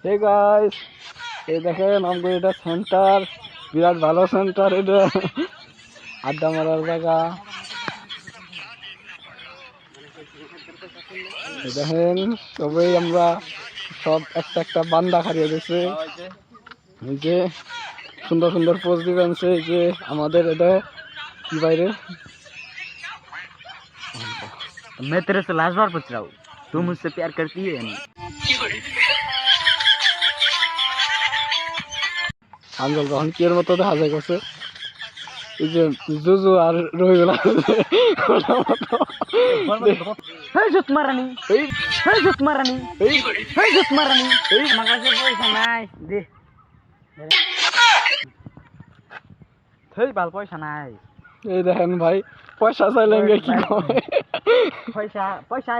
Hey guys, এই দেখেন আমাদের এটা সেন্টার, বিরাট ভালো সেন্টার এটা, আড্ডা মারার জায়গা। দেখেন সবাই আমরা সব একটা একটা বান্দা খারিয়ে দিয়েছে, এই যে সুন্দর সুন্দর পোজ দিবেন। এই যে আমাদের এটা কি বাইরে मैं तेरे से लास्ट बार पूछ रहा हूँ, तू मुझसे प्यार करती है या नहीं? আঞ্জল তখন কি এর মতো দেখা যায় করছে, এই যে জুজু আর রহিগুল हे जुत मारानी, এই हे जुत मारानी, এই हे जुत मारानी, এই মাগাসে পয়সা নাই দে, হেই বাল পয়সা নাই, এই দেখেন ভাই পয়সা চাইলেন কি কয় পয়সা পয়সা